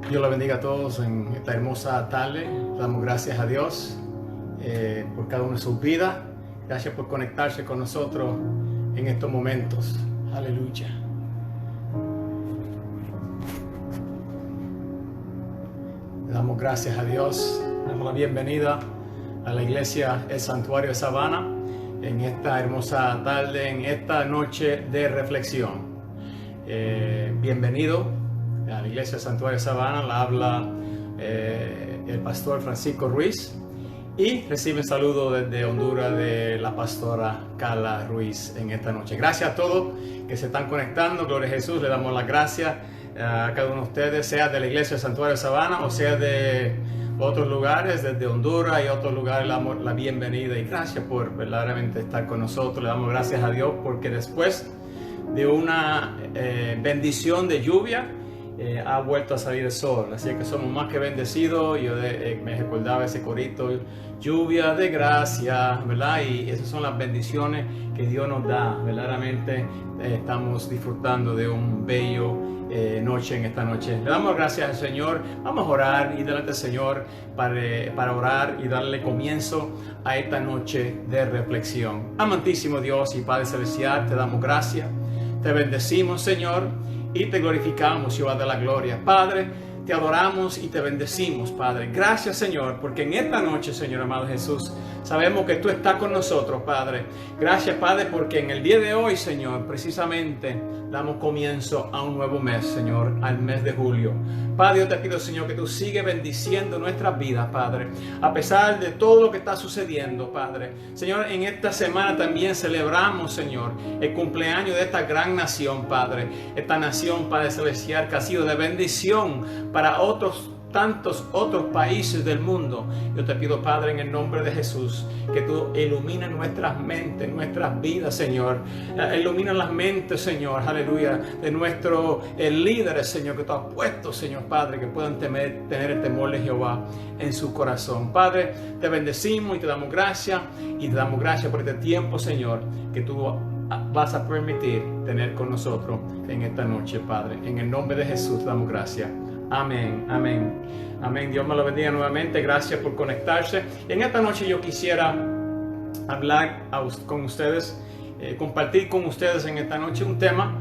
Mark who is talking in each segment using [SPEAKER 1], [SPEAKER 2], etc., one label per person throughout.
[SPEAKER 1] Dios la bendiga a todos en esta hermosa tarde. Damos gracias a Dios por cada una de sus vidas. Gracias por conectarse con nosotros en estos momentos. Aleluya. Le damos gracias a Dios. Damos la bienvenida a la iglesia El Santuario de Sabana en esta hermosa tarde, en esta noche de reflexión. Bienvenido a la iglesia Santuario Sabana. La habla el pastor Francisco Ruiz y recibe saludo desde Honduras de la pastora Carla Ruiz en esta noche. Gracias a todos que se están conectando. Gloria a Jesús. Le damos las gracias a cada uno de ustedes, sea de la iglesia Santuario Sabana o sea de otros lugares, desde Honduras y otros lugares. Le damos la bienvenida y gracias por verdaderamente estar con nosotros. Le damos gracias a Dios porque después de una bendición de lluvia, ha vuelto a salir el sol, así que somos más que bendecidos. Yo me recordaba ese corito, lluvia de gracia, ¿verdad? Y esas son las bendiciones que Dios nos da. Verdaderamente estamos disfrutando de un bello noche en esta noche. Le damos gracias al Señor. Vamos a orar y delante del Señor para orar y darle comienzo a esta noche de reflexión. Amantísimo Dios y Padre Celestial, te damos gracias, te bendecimos, Señor, y te glorificamos, Jehová de la gloria. Padre, te adoramos y te bendecimos, Padre. Gracias, Señor, porque en esta noche, Señor amado Jesús, sabemos que tú estás con nosotros, Padre. Gracias, Padre, porque en el día de hoy, Señor, precisamente damos comienzo a un nuevo mes, Señor, al mes de julio. Padre, yo te pido, Señor, que tú sigues bendiciendo nuestras vidas, Padre, a pesar de todo lo que está sucediendo, Padre. Señor, en esta semana también celebramos, Señor, el cumpleaños de esta gran nación, Padre. Esta nación, Padre Celestial, que ha sido de bendición para tantos otros países del mundo. Yo te pido, Padre, en el nombre de Jesús, que tú ilumines nuestras mentes, nuestras vidas, Señor. Ilumina las mentes, Señor, aleluya, de nuestros líderes, Señor, que tú has puesto, Señor, Padre, que puedan tener el temor de Jehová en su corazón. Padre, te bendecimos y te damos gracias, y te damos gracias por este tiempo, Señor, que tú vas a permitir tener con nosotros en esta noche, Padre. En el nombre de Jesús te damos gracias. Amén, amén, amén. Dios me lo bendiga nuevamente. Gracias por conectarse. En esta noche yo quisiera hablar con ustedes, compartir con ustedes en esta noche un tema,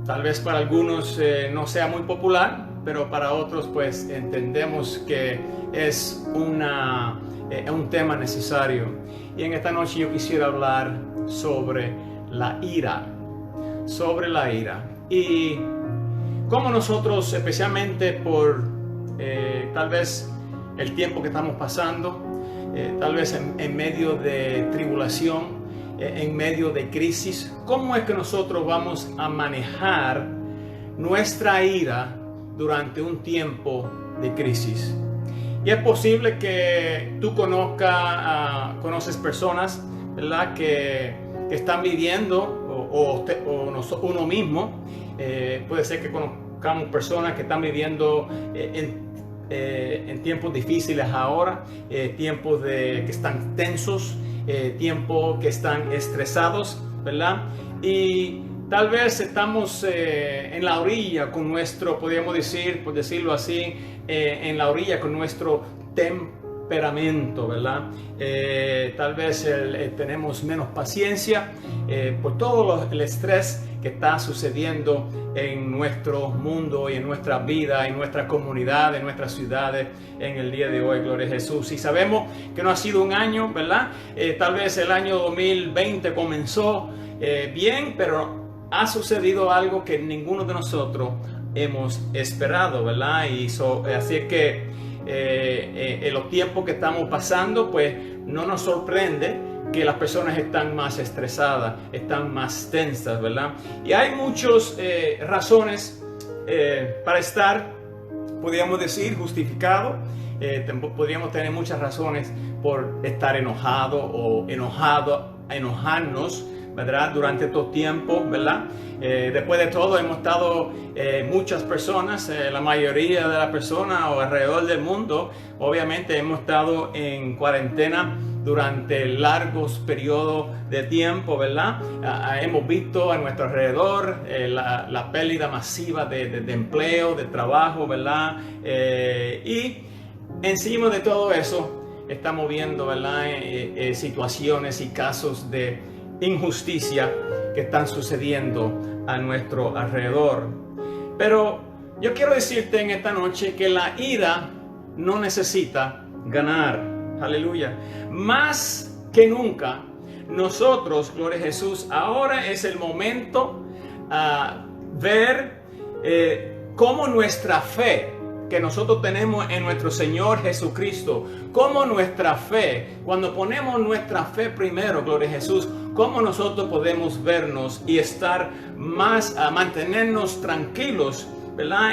[SPEAKER 1] tal vez para algunos no sea muy popular, pero para otros pues entendemos que es un tema necesario. Y en esta noche yo quisiera hablar sobre la ira, y cómo nosotros, especialmente por tal vez el tiempo que estamos pasando, tal vez en medio de tribulación, en medio de crisis, cómo es que nosotros vamos a manejar nuestra ira durante un tiempo de crisis. Y es posible que tú conoces personas, ¿verdad?, que están viviendo, o uno mismo. Puede ser que conozcamos personas que están viviendo en tiempos difíciles ahora, tiempos que están tensos, tiempos que están estresados, ¿verdad? Y tal vez estamos en la orilla con nuestro, podríamos decir, por decirlo así, en la orilla con nuestro temperamento, ¿verdad? Tal vez tenemos menos paciencia por todo el estrés que está sucediendo en nuestro mundo y en nuestra vida, en nuestra comunidad, en nuestras ciudades en el día de hoy. Gloria a Jesús. Y sabemos que no ha sido un año, ¿verdad? Tal vez el año 2020 comenzó bien, pero ha sucedido algo que ninguno de nosotros hemos esperado, ¿verdad? Y así es que en los tiempos que estamos pasando, pues no nos sorprende que las personas están más estresadas, están más tensas, ¿verdad? Y hay muchas razones para estar, podríamos decir, justificado. Podríamos tener muchas razones por estar enojado o enojarnos, ¿verdad?, durante estos tiempos, ¿verdad? Después de todo, hemos estado muchas personas, la mayoría de las personas alrededor del mundo, obviamente hemos estado en cuarentena durante largos periodos de tiempo, ¿verdad? Hemos visto a nuestro alrededor la pérdida masiva de empleo, de trabajo, ¿verdad? Y encima de todo eso, estamos viendo, ¿verdad? Situaciones y casos de injusticia que están sucediendo a nuestro alrededor. Pero yo quiero decirte en esta noche que la ira no necesita ganar. Aleluya. Más que nunca, nosotros, gloria a Jesús, ahora es el momento a ver cómo nuestra fe que nosotros tenemos en nuestro Señor Jesucristo, cómo nuestra fe, cuando ponemos nuestra fe primero, gloria a Jesús, cómo nosotros podemos vernos y estar más, mantenernos tranquilos, ¿verdad?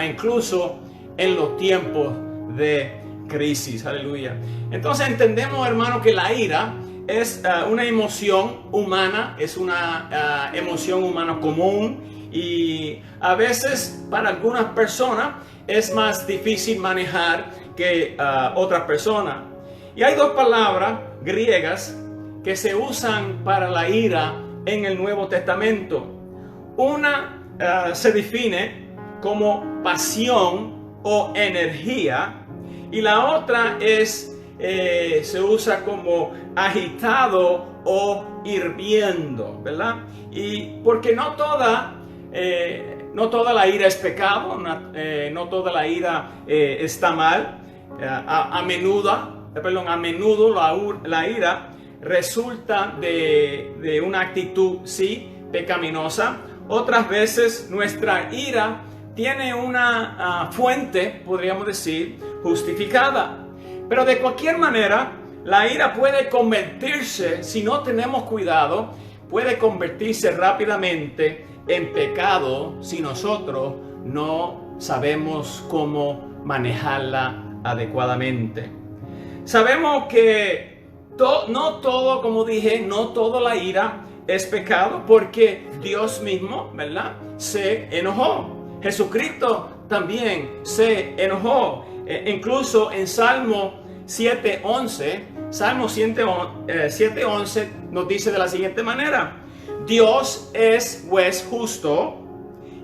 [SPEAKER 1] Incluso en los tiempos de crisis, aleluya. Entonces entendemos, hermano, que la ira es una emoción humana, es una emoción humana común, y a veces para algunas personas es más difícil manejar que otras personas. Y hay dos palabras griegas que se usan para la ira en el Nuevo Testamento. Una se define como pasión o energía, y la otra se usa como agitado o hirviendo, ¿verdad? Y porque no toda la ira es pecado, no toda la ira está mal. A menudo la ira resulta de una actitud, sí, pecaminosa. Otras veces nuestra ira tiene una fuente, podríamos decir, justificada. Pero de cualquier manera, la ira puede convertirse, si no tenemos cuidado, puede convertirse rápidamente en pecado si nosotros no sabemos cómo manejarla adecuadamente. Sabemos que no todo, como dije, no toda la ira es pecado, porque Dios mismo, ¿verdad?, se enojó. Jesucristo también se enojó. Incluso en Salmo 7:11 nos dice de la siguiente manera: Dios es juez justo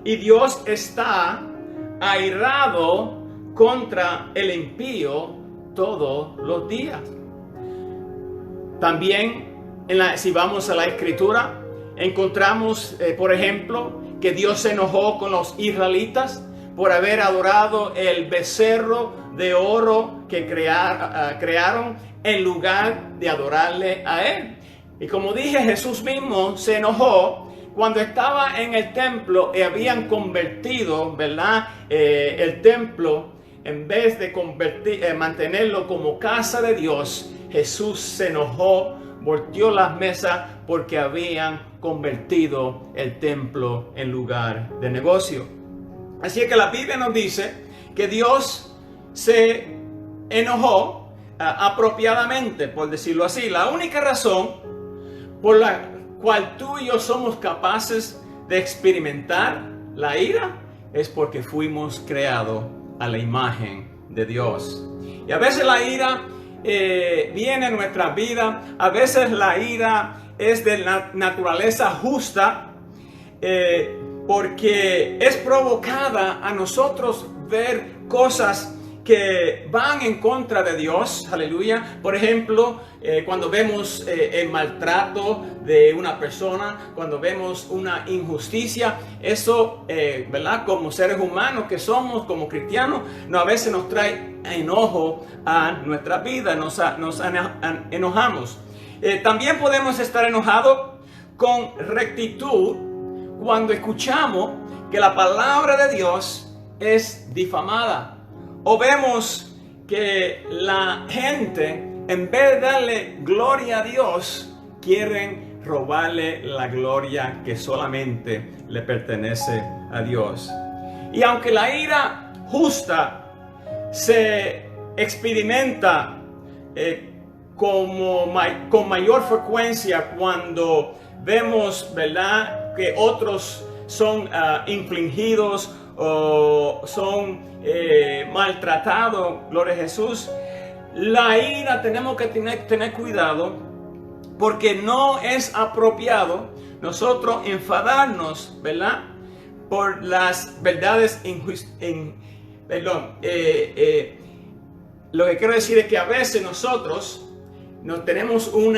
[SPEAKER 1] y Dios está airado contra el impío todos los días. También si vamos a la Escritura, encontramos, por ejemplo, que Dios se enojó con los israelitas por haber adorado el becerro de oro que crearon en lugar de adorarle a Él. Y como dije, Jesús mismo se enojó cuando estaba en el templo y habían convertido, ¿verdad?, el templo, en vez de mantenerlo como casa de Dios. Jesús se enojó, volteó las mesas porque habían convertido el templo en lugar de negocio. Así que la Biblia nos dice que Dios se enojó apropiadamente, por decirlo así. La única razón por la cual tú y yo somos capaces de experimentar la ira es porque fuimos creados a la imagen de Dios. Y a veces la ira viene en nuestra vida, a veces la ira es de naturaleza justa, porque es provocada a nosotros ver cosas que van en contra de Dios, aleluya. Por ejemplo, cuando vemos el maltrato de una persona, cuando vemos una injusticia, eso, ¿verdad?, como seres humanos que somos, como cristianos, a veces nos trae enojo a nuestra vida, nos enojamos. También podemos estar enojados con rectitud cuando escuchamos que la palabra de Dios es difamada. O vemos que la gente, en vez de darle gloria a Dios, quieren robarle la gloria que solamente le pertenece a Dios. Y aunque la ira justa se experimenta con mayor frecuencia cuando vemos, ¿verdad?, que otros son infligidos o son maltratados, gloria a Jesús, la ira tenemos que tener cuidado, porque no es apropiado nosotros enfadarnos, ¿verdad?, por las verdades lo que quiero decir es que a veces nosotros tenemos un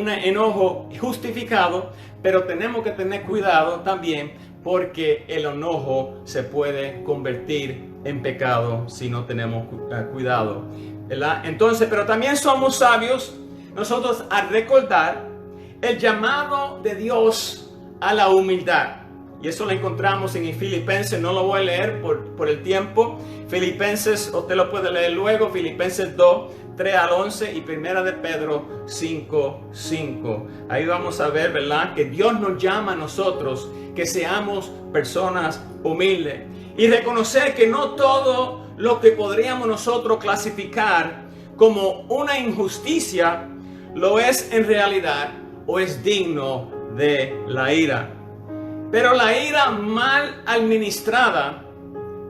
[SPEAKER 1] enojo justificado, pero tenemos que tener cuidado también, porque el enojo se puede convertir en pecado si no tenemos cuidado, ¿verdad? Entonces, pero también somos sabios nosotros al recordar el llamado de Dios a la humildad. Y eso lo encontramos en Filipenses, no lo voy a leer por el tiempo. Filipenses, usted lo puede leer luego, Filipenses 2, 3 al 11 y Primera de Pedro 5, 5. Ahí vamos a ver, ¿verdad?, que Dios nos llama a nosotros que seamos personas humildes. Y reconocer que no todo lo que podríamos nosotros clasificar como una injusticia lo es en realidad o es digno de la ira. Pero la ira mal administrada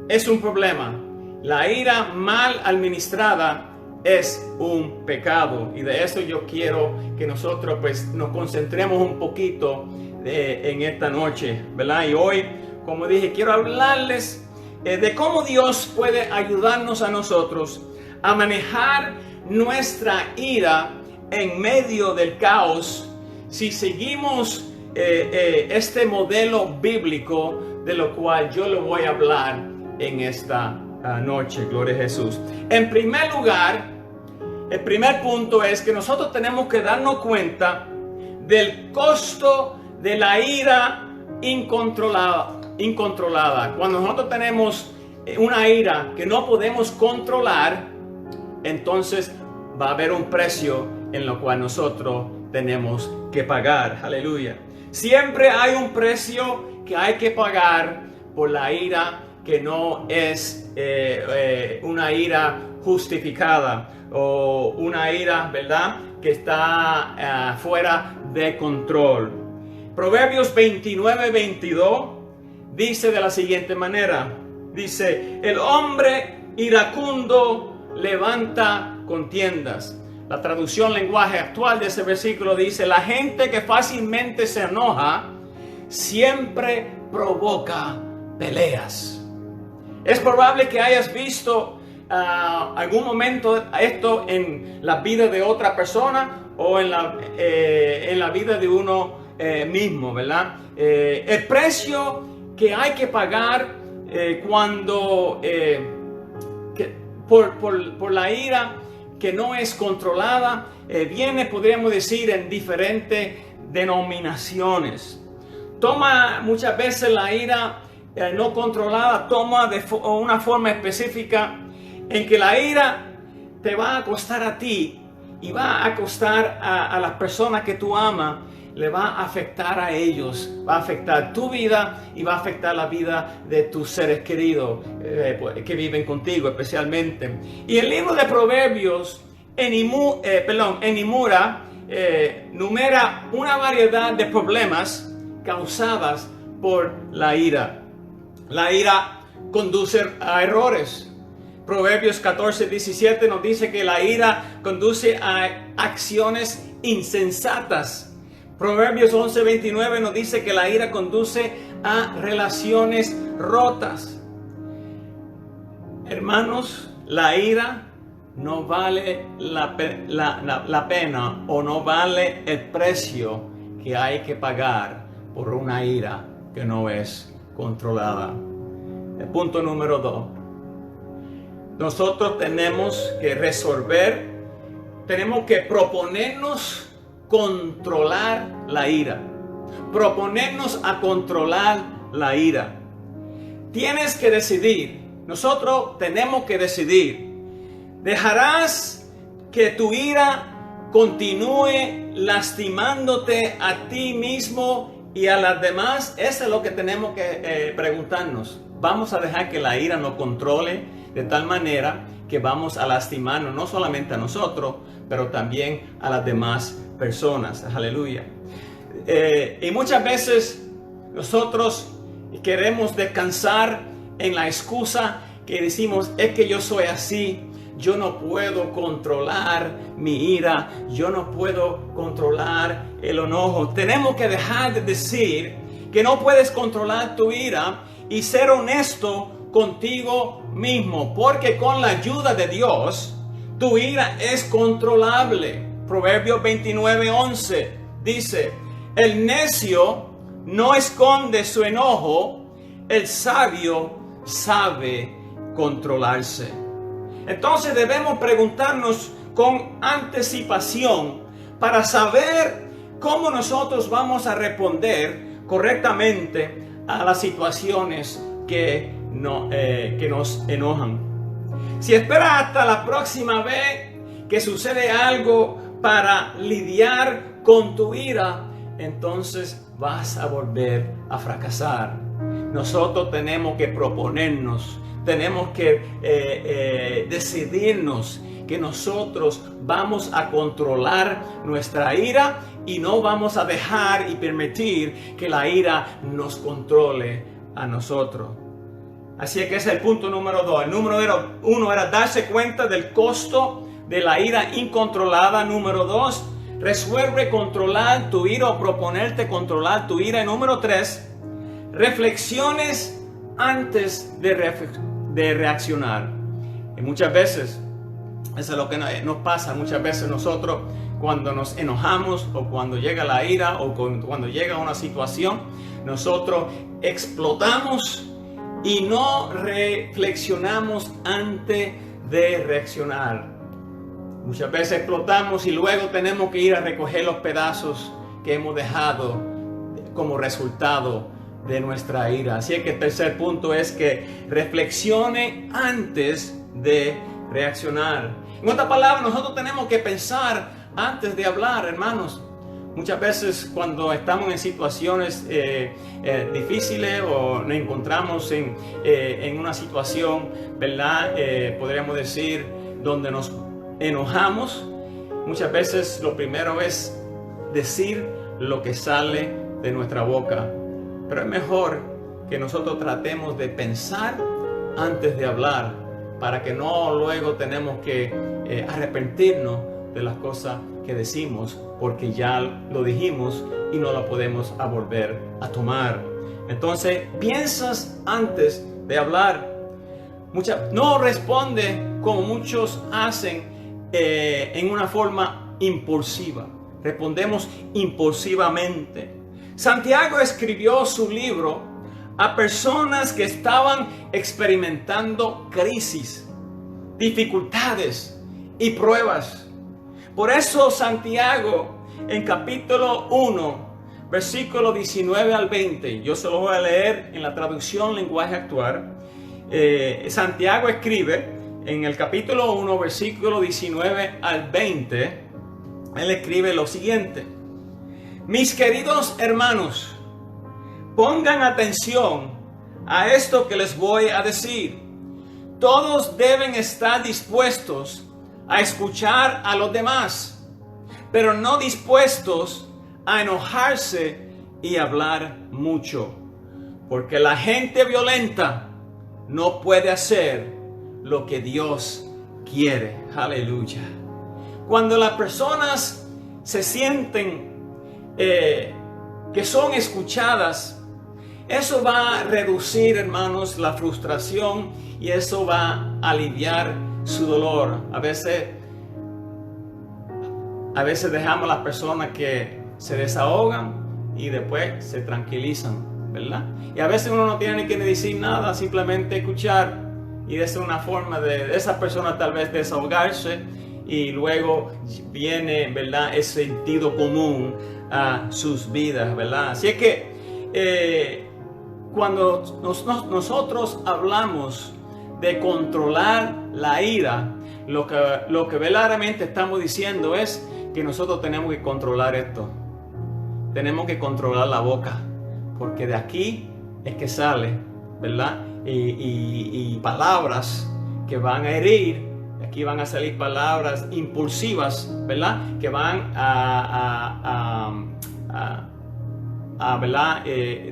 [SPEAKER 1] es un problema. La ira mal administrada es un pecado. Y de eso yo quiero que nosotros pues nos concentremos un poquito en esta noche, ¿verdad? Y hoy, como dije, quiero hablarles de cómo Dios puede ayudarnos a nosotros a manejar nuestra ira en medio del caos si seguimos este modelo bíblico de lo cual yo le voy a hablar en esta noche. Gloria a Jesús. En primer lugar, el primer punto es que nosotros tenemos que darnos cuenta del costo de la ira incontrolada. Cuando nosotros tenemos una ira que no podemos controlar, entonces va a haber un precio en lo cual nosotros tenemos que pagar. Aleluya. Siempre hay un precio que hay que pagar por la ira que no es una ira justificada o una ira, ¿verdad?, que está fuera de control. Proverbios 29, 22 dice de la siguiente manera. Dice, el hombre iracundo levanta contiendas. La traducción lenguaje actual de ese versículo dice, la gente que fácilmente se enoja siempre provoca peleas. Es probable que hayas visto algún momento esto en la vida de otra persona o en la vida de uno mismo, ¿verdad? El precio que hay que pagar cuando por la ira que no es controlada, viene, podríamos decir, en diferentes denominaciones. Toma muchas veces la ira no controlada, toma de una forma específica en que la ira te va a costar a ti y va a costar a las personas que tú amas, le va a afectar a ellos, va a afectar tu vida y va a afectar la vida de tus seres queridos que viven contigo especialmente. Y el libro de Proverbios numera una variedad de problemas causadas por la ira. La ira conduce a errores. Proverbios 14, 17 nos dice que la ira conduce a acciones insensatas. Proverbios 11, 29 nos dice que la ira conduce a relaciones rotas. Hermanos, la ira no vale la pena o no vale el precio que hay que pagar por una ira que no es controlada. El punto número 2. Nosotros tenemos que tenemos que proponernos controlar la ira. Proponernos a controlar la ira. Tienes que decidir. Nosotros tenemos que decidir. ¿Dejarás que tu ira continúe lastimándote a ti mismo y a las demás? Eso es lo que tenemos que preguntarnos. ¿Vamos a dejar que la ira nos controle de tal manera que vamos a lastimarnos no solamente a nosotros, pero también a las demás personas? Aleluya. Y muchas veces nosotros queremos descansar en la excusa que decimos, es que yo soy así, yo no puedo controlar mi ira, yo no puedo controlar el enojo. Tenemos que dejar de decir que no puedes controlar tu ira y ser honesto contigo mismo, porque con la ayuda de Dios, tu ira es controlable. Proverbios 29:11 dice, el necio no esconde su enojo, el sabio sabe controlarse. Entonces debemos preguntarnos con anticipación para saber cómo nosotros vamos a responder correctamente a las situaciones que nos enojan. Si esperas hasta la próxima vez que sucede algo para lidiar con tu ira, entonces vas a volver a fracasar. Nosotros tenemos que proponernos, tenemos que decidirnos que nosotros vamos a controlar nuestra ira y no vamos a dejar y permitir que la ira nos controle a nosotros. Así que ese es el punto número 2. El número 1 era darse cuenta del costo de la ira incontrolada. Número 2, resuelve controlar tu ira o proponerte controlar tu ira. Y número 3, reflexiones antes de reaccionar. Y muchas veces, eso es lo que nos pasa. Muchas veces nosotros, cuando nos enojamos o cuando llega la ira o cuando llega una situación, nosotros explotamos y no reflexionamos antes de reaccionar. Muchas veces explotamos y luego tenemos que ir a recoger los pedazos que hemos dejado como resultado de nuestra ira. Así que el tercer punto es que reflexione antes de reaccionar. En otras palabras, nosotros tenemos que pensar antes de hablar, hermanos. Muchas veces cuando estamos en situaciones difíciles o nos encontramos en una situación, ¿verdad? Podríamos decir, donde nos enojamos, muchas veces lo primero es decir lo que sale de nuestra boca. Pero es mejor que nosotros tratemos de pensar antes de hablar, para que no luego tenemos que arrepentirnos de las cosas que decimos, porque ya lo dijimos y no la podemos volver a tomar. Entonces, piensas antes de hablar. No responde como muchos hacen en una forma impulsiva. Respondemos impulsivamente. Santiago escribió su libro a personas que estaban experimentando crisis, dificultades y pruebas. Por eso Santiago, en capítulo 1, versículo 19 al 20, yo se lo voy a leer en la traducción lenguaje actual. Santiago escribe en el capítulo 1, versículo 19 al 20, él escribe lo siguiente: mis queridos hermanos, pongan atención a esto que les voy a decir. Todos deben estar dispuestos a escuchar a los demás, pero no dispuestos a enojarse y hablar mucho, porque la gente violenta no puede hacer lo que Dios quiere. Aleluya. Cuando las personas se sienten que son escuchadas, eso va a reducir, hermanos, la frustración y eso va a aliviar su dolor. A veces dejamos a las personas que se desahogan y después se tranquilizan, ¿verdad? Y a veces uno no tiene ni que decir nada, simplemente escuchar, y esa es una forma de esa persona tal vez desahogarse, y luego viene, ¿verdad?, ese sentido común a sus vidas, ¿verdad? Así es que cuando nosotros hablamos de controlar la ira, lo que verdaderamente estamos diciendo es que nosotros tenemos que controlar esto. Tenemos que controlar la boca, porque de aquí es que sale, ¿verdad? Y palabras que van a herir. Aquí van a salir palabras impulsivas, ¿verdad? Que van a ¿verdad?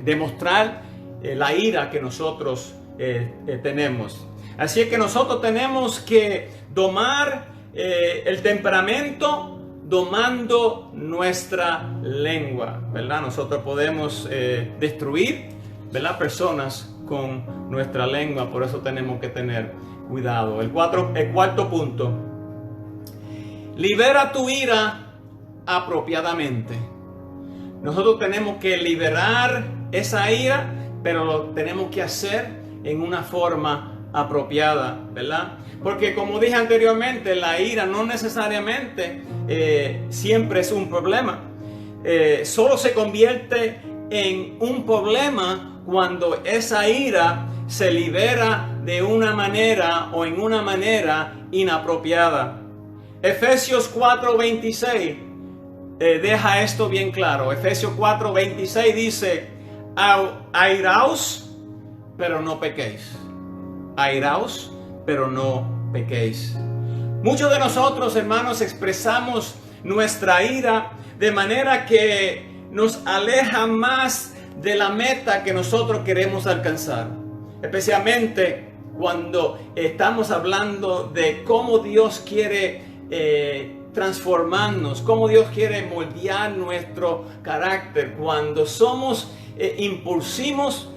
[SPEAKER 1] Demostrar la ira que nosotros tenemos. Así es que nosotros tenemos que domar el temperamento domando nuestra lengua, ¿verdad? Nosotros podemos destruir, ¿verdad?, personas con nuestra lengua, por eso tenemos que tener cuidado. El cuarto punto: libera tu ira apropiadamente. Nosotros tenemos que liberar esa ira, pero lo tenemos que hacer en una forma apropiada, ¿verdad? Porque como dije anteriormente, la ira no necesariamente siempre es un problema. Solo se convierte en un problema cuando esa ira se libera de una manera o en una manera inapropiada. Efesios 4:26 deja esto bien claro. Efesios 4:26 dice: airaos, pero no pequéis. Airaos, pero no pequéis. Muchos de nosotros, hermanos, expresamos nuestra ira de manera que nos aleja más de la meta que nosotros queremos alcanzar. Especialmente cuando estamos hablando de cómo Dios quiere transformarnos, cómo Dios quiere moldear nuestro carácter. Cuando somos impulsivos,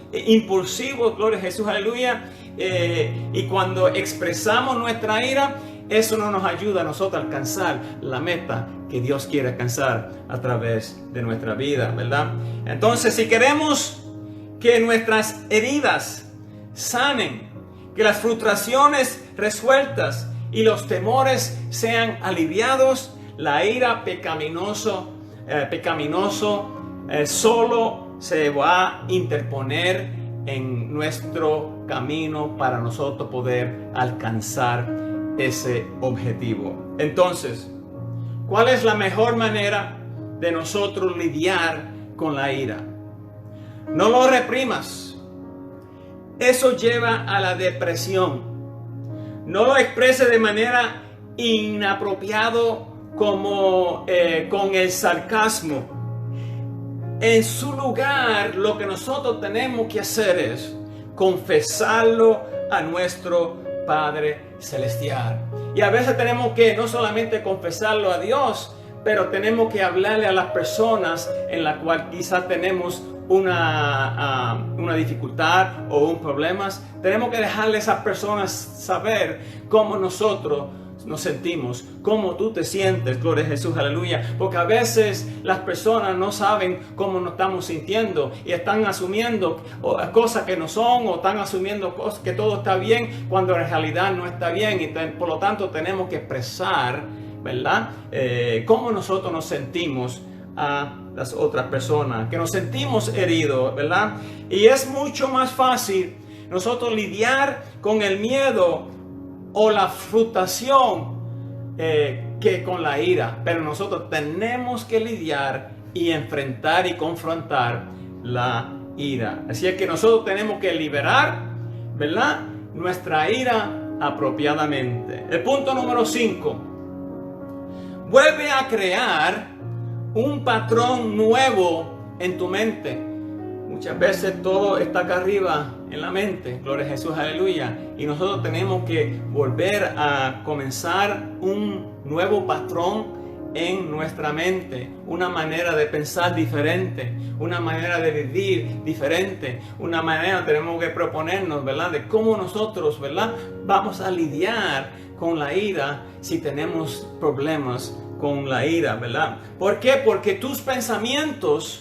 [SPEAKER 1] gloria a Jesús, aleluya, y cuando expresamos nuestra ira, eso no nos ayuda a nosotros a alcanzar la meta que Dios quiere alcanzar a través de nuestra vida, ¿verdad? Entonces, si queremos que nuestras heridas sanen, que las frustraciones resueltas y los temores sean aliviados, la ira pecaminoso solo se va a interponer en nuestro camino para nosotros poder alcanzar ese objetivo. Entonces, ¿cuál es la mejor manera de nosotros lidiar con la ira? No lo reprimas. Eso lleva a la depresión. No lo exprese de manera inapropiada como con el sarcasmo. En su lugar, lo que nosotros tenemos que hacer es confesarlo a nuestro Padre Celestial. Y a veces tenemos que no solamente confesarlo a Dios, pero tenemos que hablarle a las personas en las cuales quizás tenemos una dificultad o un problema. Tenemos que dejarle a esas personas saber cómo nosotros nos sentimos, cómo tú te sientes, gloria a Jesús, aleluya, porque a veces las personas no saben cómo nos estamos sintiendo y están asumiendo cosas que no son, o están asumiendo cosas que todo está bien cuando en realidad no está bien, y por lo tanto tenemos que expresar, ¿verdad?, cómo nosotros nos sentimos a las otras personas, que nos sentimos heridos, ¿verdad? Y es mucho más fácil nosotros lidiar con el miedo o la frustración que con la ira, pero nosotros tenemos que lidiar y enfrentar y confrontar la ira. Así es que nosotros tenemos que liberar, ¿verdad?, nuestra ira apropiadamente. El punto número 5: vuelve a crear un patrón nuevo en tu mente. Muchas veces todo está acá arriba en la mente, gloria a Jesús, aleluya, y nosotros tenemos que volver a comenzar un nuevo patrón en nuestra mente, una manera de pensar diferente, una manera de vivir diferente, una manera tenemos que proponernos, ¿verdad?, de cómo nosotros, ¿verdad?, vamos a lidiar con la ira si tenemos problemas con la ira, ¿verdad? ¿Por qué? Porque tus pensamientos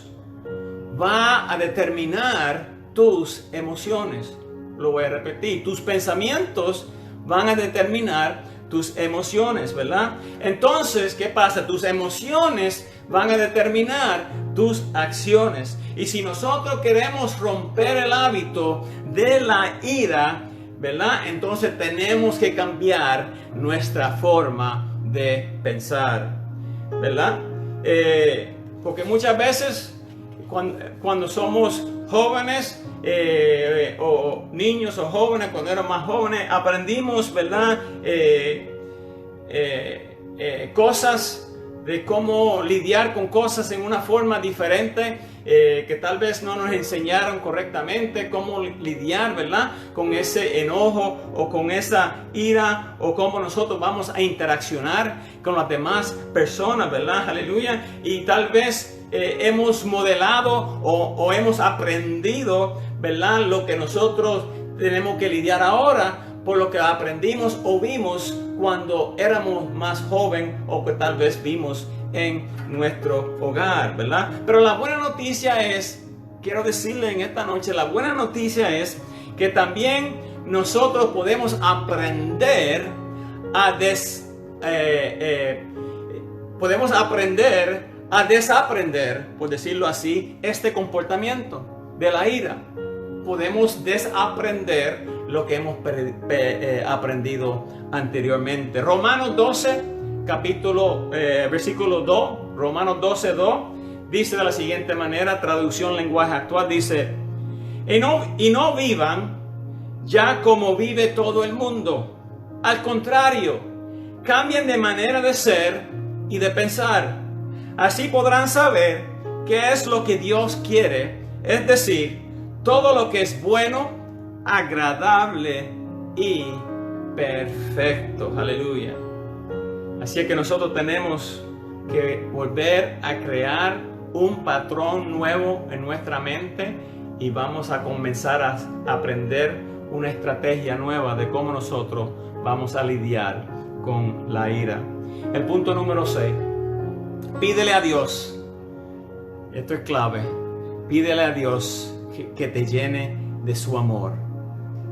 [SPEAKER 1] va a determinar tus emociones. Lo voy a repetir: tus pensamientos van a determinar tus emociones, ¿verdad? Entonces, ¿qué pasa? Tus emociones van a determinar tus acciones. Y si nosotros queremos romper el hábito de la ira, ¿verdad?, entonces tenemos que cambiar nuestra forma de pensar, ¿verdad? Porque muchas veces cuando somos jóvenes o niños o jóvenes, cuando éramos más jóvenes, aprendimos, ¿verdad?, cosas de cómo lidiar con cosas en una forma diferente, que tal vez no nos enseñaron correctamente cómo lidiar, ¿verdad?, con ese enojo o con esa ira, o cómo nosotros vamos a interaccionar con las demás personas, ¿verdad? Aleluya. Y tal vez hemos modelado o hemos aprendido, ¿verdad?, lo que nosotros tenemos que lidiar ahora por lo que aprendimos o vimos cuando éramos más joven, o que tal vez vimos en nuestro hogar, ¿verdad? Pero la buena noticia es, quiero decirle en esta noche, la buena noticia es que también nosotros podemos aprender a desaprender, por decirlo así, este comportamiento de la ira. Podemos desaprender lo que hemos aprendido anteriormente. Romanos 12, versículo 2, Romanos 12, 2, dice de la siguiente manera, traducción lenguaje actual, dice: y no vivan ya como vive todo el mundo. Al contrario, cambien de manera de ser y de pensar. Así podrán saber qué es lo que Dios quiere, es decir, todo lo que es bueno, agradable y perfecto. Aleluya. Así que nosotros tenemos que volver a crear un patrón nuevo en nuestra mente, y vamos a comenzar a aprender una estrategia nueva de cómo nosotros vamos a lidiar con la ira. El punto número 6. Pídele a Dios. Esto es clave. Pídele a Dios que te llene de su amor.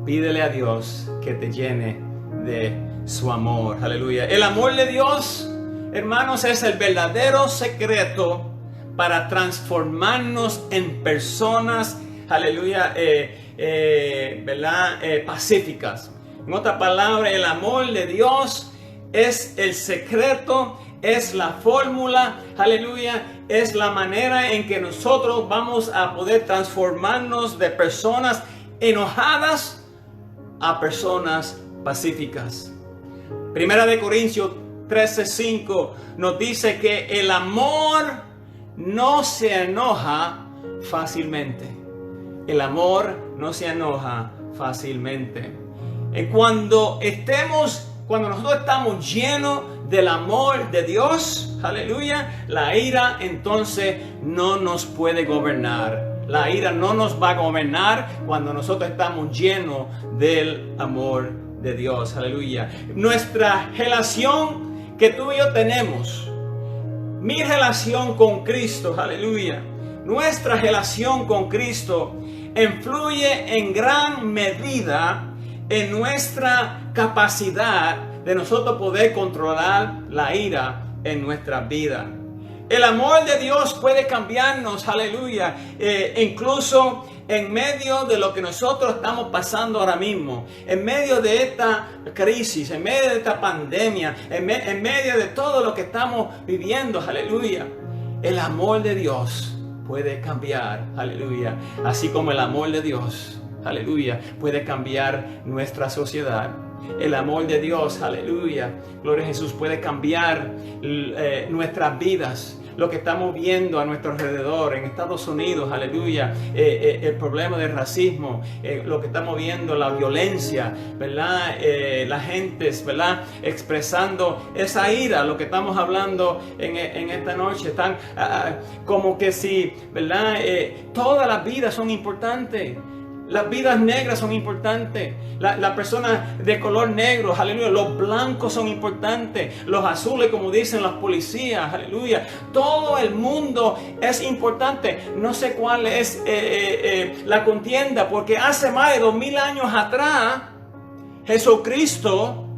[SPEAKER 1] Pídele a Dios que te llene de su amor. Aleluya. El amor de Dios, hermanos, es el verdadero secreto para transformarnos en personas, aleluya, ¿verdad? Pacíficas. En otras palabras, el amor de Dios es el secreto, es la fórmula, aleluya, es la manera en que nosotros vamos a poder transformarnos de personas enojadas a personas pacíficas. Primera de Corintios 13:5 nos dice que el amor no se enoja fácilmente. El amor no se enoja fácilmente. Cuando nosotros estamos llenos del amor de Dios, aleluya, la ira entonces no nos puede gobernar. La ira no nos va a gobernar cuando nosotros estamos llenos del amor de Dios, aleluya. Nuestra relación que tú y yo tenemos, mi relación con Cristo, aleluya, nuestra relación con Cristo influye en gran medida en nuestra capacidad de nosotros poder controlar la ira en nuestra vida. El amor de Dios puede cambiarnos, aleluya, incluso en medio de lo que nosotros estamos pasando ahora mismo, en medio de esta crisis, en medio de esta pandemia, en medio de todo lo que estamos viviendo, aleluya. El amor de Dios puede cambiar, aleluya, así como el amor de Dios, aleluya, puede cambiar nuestra sociedad. El amor de Dios, aleluya, gloria a Jesús, puede cambiar nuestras vidas. Lo que estamos viendo a nuestro alrededor en Estados Unidos, aleluya, el problema del racismo, lo que estamos viendo, la violencia, ¿verdad? La gente, ¿verdad?, expresando esa ira, lo que estamos hablando en esta noche, están como que sí, ¿verdad? Todas las vidas son importantes. Las vidas negras son importantes. Las personas de color negro, aleluya. Los blancos son importantes. Los azules, como dicen los policías, aleluya. Todo el mundo es importante. No sé cuál es la contienda, porque hace más de 2000 años atrás, Jesucristo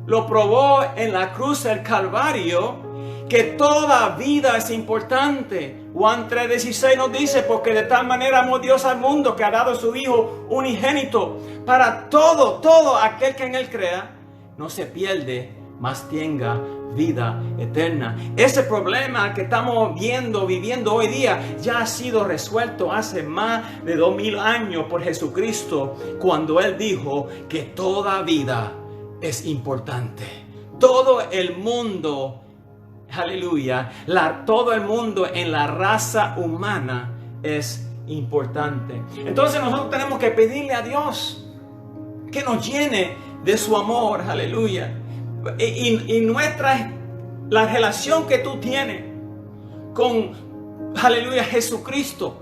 [SPEAKER 1] lo probó en la cruz del Calvario, que toda vida es importante. Juan 3:16 nos dice: porque de tal manera amó Dios al mundo, que ha dado a su Hijo unigénito, para todo aquel que en Él crea, no se pierde, mas tenga vida eterna. Ese problema que estamos viviendo hoy día, ya ha sido resuelto hace más de 2000 años por Jesucristo, cuando Él dijo que toda vida es importante. Todo el mundo, aleluya, todo el mundo en la raza humana es importante. Entonces nosotros tenemos que pedirle a Dios que nos llene de su amor, aleluya. Y la relación que tú tienes con, aleluya, Jesucristo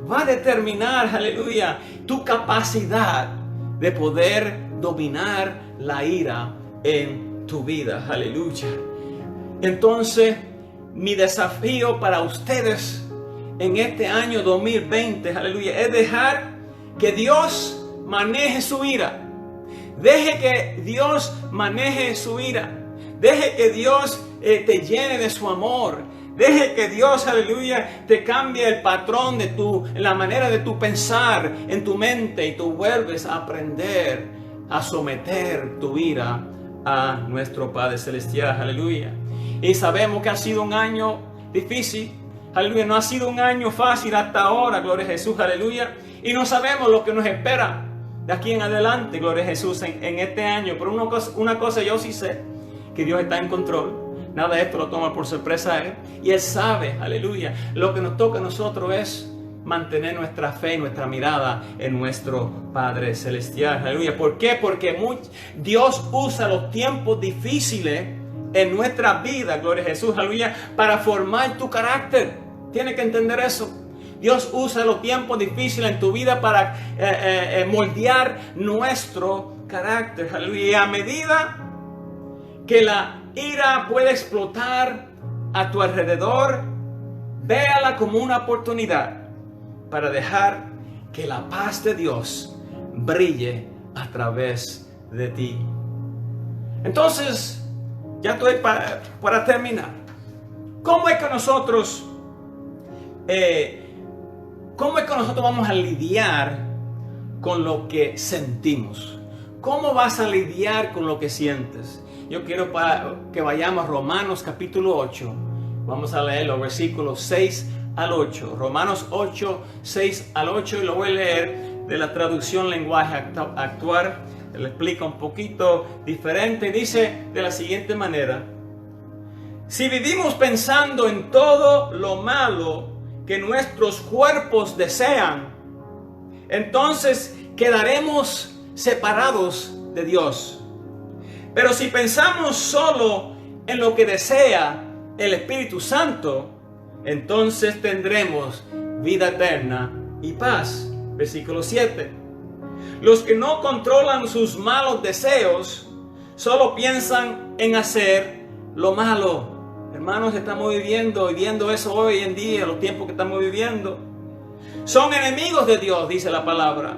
[SPEAKER 1] va a determinar, aleluya, tu capacidad de poder dominar la ira en tu vida, aleluya. Entonces, mi desafío para ustedes en este año 2020, aleluya, es dejar que Dios maneje su ira. Deje que Dios maneje su ira. Deje que Dios te llene de su amor. Deje que Dios, aleluya, te cambie el patrón de la manera de tu pensar en tu mente, y tú vuelves a aprender a someter tu ira a nuestro Padre Celestial, aleluya. Y sabemos que ha sido un año difícil, aleluya, no ha sido un año fácil hasta ahora, gloria a Jesús, aleluya. Y no sabemos lo que nos espera de aquí en adelante, gloria a Jesús, en este año. Pero una cosa yo sí sé, que Dios está en control. Nada de esto lo toma por sorpresa a Él. Y Él sabe, aleluya, lo que nos toca a nosotros es mantener nuestra fe y nuestra mirada en nuestro Padre Celestial, aleluya. ¿Por qué? Porque Dios usa los tiempos difíciles en nuestra vida, gloria a Jesús, aleluya, para formar tu carácter. Tienes que entender eso. Dios usa los tiempos difíciles en tu vida para moldear nuestro carácter, aleluya. Y a medida que la ira puede explotar a tu alrededor, véala como una oportunidad para dejar que la paz de Dios brille a través de ti. Entonces, ya estoy para terminar. ¿Cómo es que nosotros vamos a lidiar con lo que sentimos? ¿Cómo vas a lidiar con lo que sientes? Yo quiero que vayamos a Romanos capítulo 8. Vamos a leer los versículos 6 al 8. Romanos 8, 6 al 8. Y lo voy a leer de la traducción lenguaje actual. Le explica un poquito diferente. Dice de la siguiente manera: si vivimos pensando en todo lo malo que nuestros cuerpos desean, entonces quedaremos separados de Dios. Pero si pensamos solo en lo que desea el Espíritu Santo, entonces tendremos vida eterna y paz. Versículo 7. Los que no controlan sus malos deseos solo piensan en hacer lo malo. Hermanos, estamos viviendo eso hoy en día, los tiempos que estamos viviendo. Son enemigos de Dios, dice la palabra,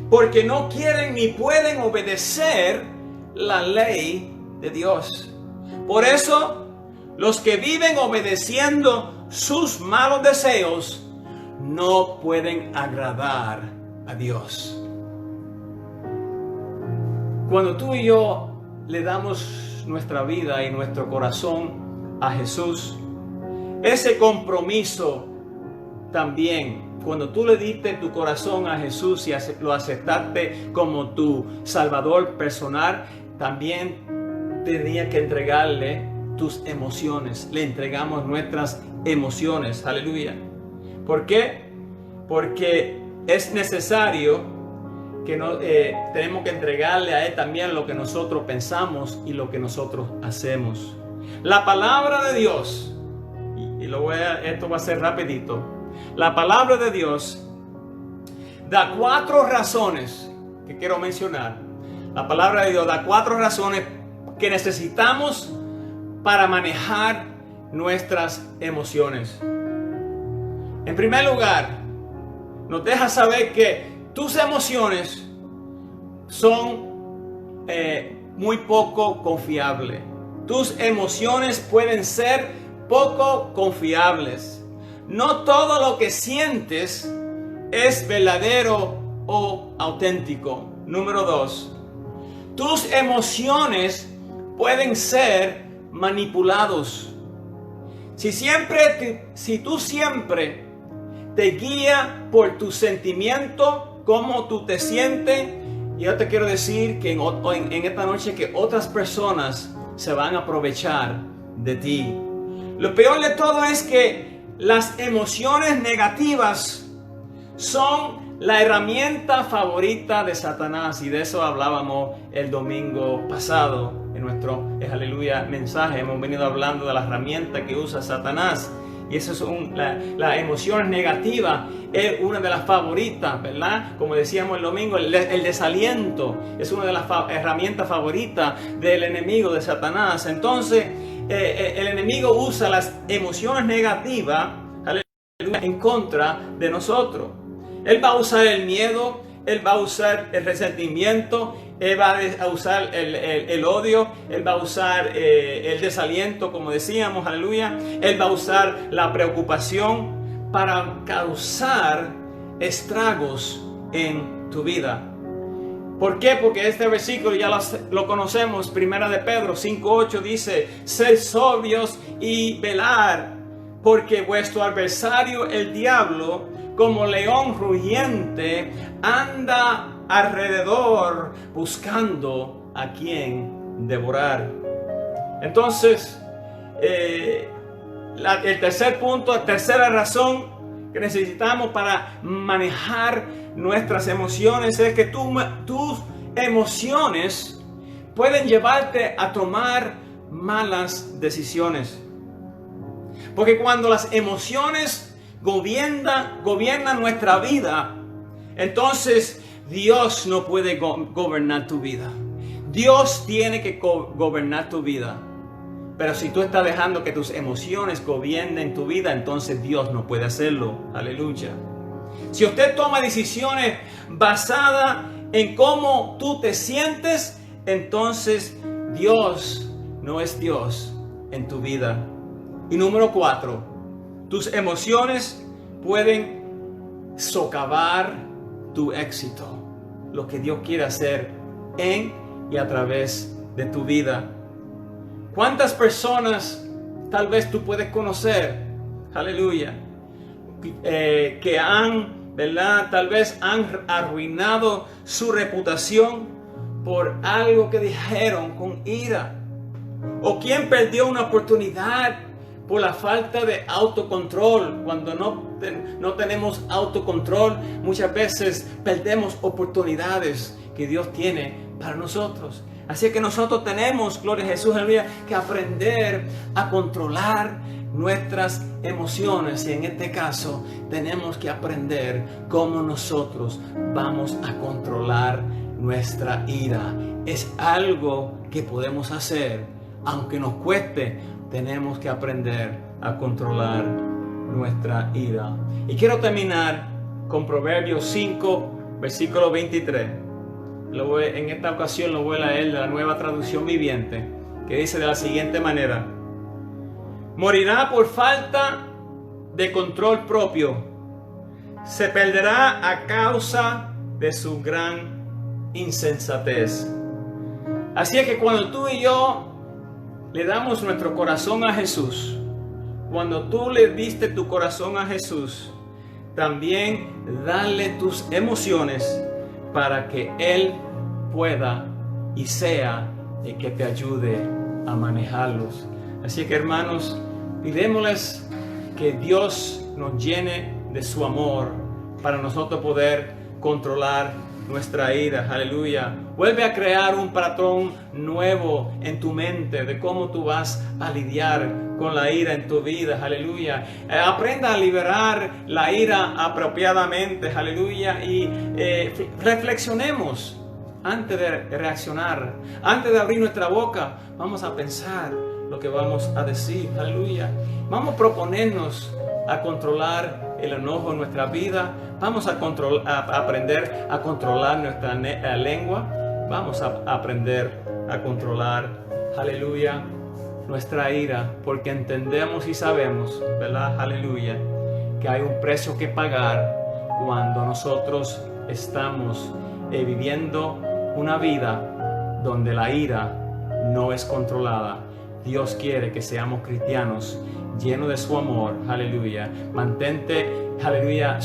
[SPEAKER 1] porque no quieren ni pueden obedecer la ley de Dios. Por eso, los que viven obedeciendo sus malos deseos no pueden agradar a Dios. Cuando tú y yo le damos nuestra vida y nuestro corazón a Jesús, ese compromiso también, cuando tú le diste tu corazón a Jesús y lo aceptaste como tu Salvador personal, también tenías que entregarle tus emociones. Le entregamos nuestras emociones, aleluya. ¿Por qué? Porque es necesario que tenemos que entregarle a Él también lo que nosotros pensamos y lo que nosotros hacemos. La palabra de Dios, esto va a ser rapidito. La palabra de Dios da 4 razones que quiero mencionar. La palabra de Dios da 4 razones que necesitamos para manejar nuestras emociones. En primer lugar, nos deja saber que tus emociones son muy poco confiables. Tus emociones pueden ser poco confiables. No todo lo que sientes es verdadero o auténtico. Número 2. Tus emociones pueden ser manipulados. Si tú siempre te guías por tu sentimiento, cómo tú te sientes, yo te quiero decir que en esta noche que otras personas se van a aprovechar de ti. Lo peor de todo es que las emociones negativas son la herramienta favorita de Satanás, y de eso hablábamos el domingo pasado en nuestro aleluya mensaje. Hemos venido hablando de la herramienta que usa Satanás, y eso es la emoción negativa es una de las favoritas, ¿verdad? Como decíamos el domingo, el desaliento es una de las herramientas favoritas del enemigo, de Satanás. Entonces el enemigo usa las emociones negativas, aleluya, en contra de nosotros. Él va a usar el miedo, él va a usar el resentimiento, él va a usar el odio, él va a usar el desaliento, como decíamos, aleluya. Él va a usar la preocupación para causar estragos en tu vida. ¿Por qué? Porque este versículo ya lo conocemos. Primera de Pedro 5:8 dice: sed sobrios y velar, porque vuestro adversario el diablo, como león rugiente, anda alrededor buscando a quien devorar. Entonces, el tercer punto, la tercera razón que necesitamos para manejar nuestras emociones es que tus emociones pueden llevarte a tomar malas decisiones. Porque cuando las emociones gobiernan nuestra vida, entonces Dios no puede gobernar tu vida. Dios tiene que gobernar tu vida. Pero si tú estás dejando que tus emociones gobiernen tu vida, entonces Dios no puede hacerlo. Aleluya. Si usted toma decisiones basadas en cómo tú te sientes, entonces Dios no es Dios en tu vida. Y número 4, tus emociones pueden socavar tu éxito, lo que Dios quiere hacer en y a través de tu vida. ¿Cuántas personas tal vez tú puedes conocer, aleluya, que ¿verdad? Tal vez han arruinado su reputación por algo que dijeron con ira? ¿O quién perdió una oportunidad por la falta de autocontrol? Cuando no tenemos autocontrol, muchas veces perdemos oportunidades que Dios tiene para nosotros. Así que nosotros tenemos, gloria a Jesús, aleluya, que aprender a controlar nuestras emociones. Y en este caso tenemos que aprender cómo nosotros vamos a controlar nuestra ira. Es algo que podemos hacer, aunque nos cueste. Tenemos que aprender a controlar nuestra ira. Y quiero terminar con Proverbios 5, versículo 23. En esta ocasión lo voy a leer de la Nueva Traducción Viviente, que dice de la siguiente manera: morirá por falta de control propio, se perderá a causa de su gran insensatez. Así es que cuando tú y yo le damos nuestro corazón a Jesús, cuando tú le diste tu corazón a Jesús, también dale tus emociones para que Él pueda y sea el que te ayude a manejarlos. Así que, hermanos, pidémosles que Dios nos llene de su amor para nosotros poder controlar nuestra ira. Aleluya. Vuelve a crear un patrón nuevo en tu mente de cómo tú vas a lidiar con la ira en tu vida. Aleluya. Aprenda a liberar la ira apropiadamente. Aleluya. Y reflexionemos antes de reaccionar. Antes de abrir nuestra boca, vamos a pensar lo que vamos a decir. Aleluya. Vamos a proponernos a controlar el enojo en nuestra vida. Vamos a aprender a controlar nuestra lengua. Vamos a aprender a controlar, aleluya, nuestra ira, porque entendemos y sabemos, ¿verdad? Aleluya, que hay un precio que pagar cuando nosotros estamos viviendo una vida donde la ira no es controlada. Dios quiere que seamos cristianos llenos de su amor. Aleluya. Mantente, aleluya,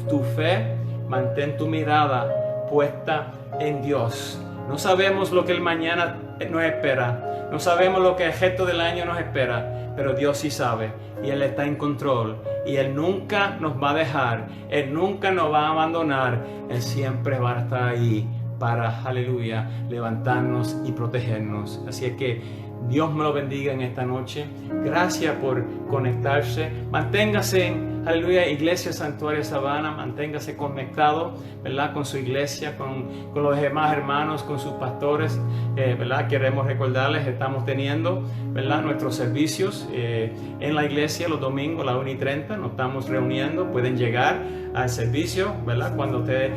[SPEAKER 1] tu fe, mantén tu mirada puesta en Dios. No sabemos lo que el mañana nos espera. No sabemos lo que el resto del año nos espera, pero Dios sí sabe y Él está en control y Él nunca nos va a dejar, Él nunca nos va a abandonar, Él siempre va a estar ahí para, aleluya, levantarnos y protegernos. Así es que Dios me lo bendiga en esta noche. Gracias por conectarse. Manténgase en, aleluya, Iglesia Santuario Sabana. Manténgase conectado, ¿verdad? Con su iglesia, con los demás hermanos, con sus pastores, ¿verdad? Queremos recordarles, estamos teniendo, ¿verdad? Nuestros servicios en la iglesia los domingos a las 1:30. Nos estamos reuniendo. Pueden llegar al servicio, ¿verdad? Cuando ustedes,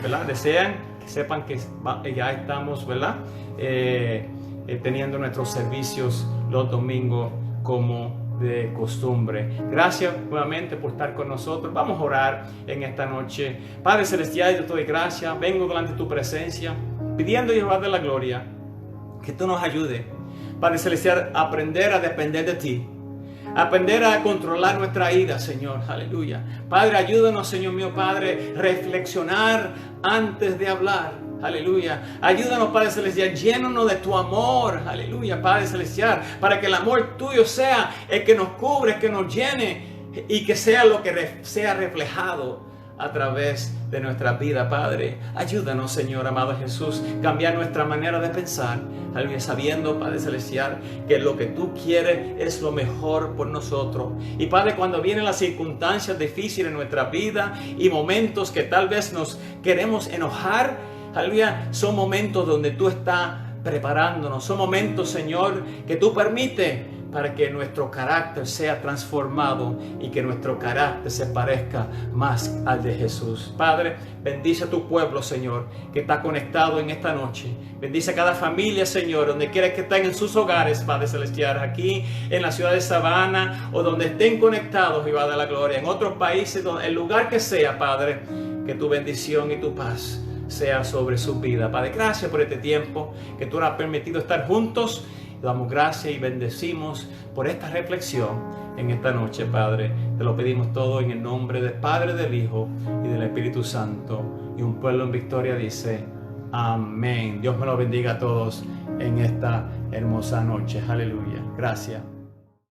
[SPEAKER 1] ¿verdad? Desean, sepan que ya estamos, ¿verdad? Teniendo nuestros servicios los domingos como de costumbre. Gracias nuevamente por estar con nosotros. Vamos a orar en esta noche. Padre Celestial, yo te doy gracias. Vengo delante de tu presencia, pidiendo, Jehová de la gloria, que tú nos ayudes, Padre Celestial, a aprender a depender de ti. Aprender a controlar nuestra ira, Señor, aleluya. Padre, ayúdanos, Señor mío, Padre, reflexionar antes de hablar, aleluya. Ayúdanos, Padre Celestial, llénanos de tu amor, aleluya, Padre Celestial, para que el amor tuyo sea el que nos cubre, el que nos llene y que sea lo que sea reflejado a través de nuestra vida, Padre. Ayúdanos, Señor, amado Jesús, cambiar nuestra manera de pensar, aleluya, sabiendo, Padre Celestial, que lo que tú quieres es lo mejor por nosotros. Y Padre, cuando vienen las circunstancias difíciles en nuestra vida y momentos que tal vez nos queremos enojar, aleluya, son momentos donde tú estás preparándonos, son momentos, Señor, que tú permites para que nuestro carácter sea transformado y que nuestro carácter se parezca más al de Jesús. Padre, bendice a tu pueblo, Señor, que está conectado en esta noche. Bendice a cada familia, Señor, donde quiera que estén en sus hogares, Padre Celestial, aquí en la ciudad de Sabana o donde estén conectados, Jehová de la gloria, en otros países, el lugar que sea, Padre, que tu bendición y tu paz sea sobre su vida. Padre, gracias por este tiempo que tú nos has permitido estar juntos. Damos gracias y bendecimos por esta reflexión en esta noche, Padre. Te lo pedimos todo en el nombre del Padre, del Hijo y del Espíritu Santo. Y un pueblo en victoria dice, amén. Dios me lo bendiga a todos en esta hermosa noche. Aleluya. Gracias.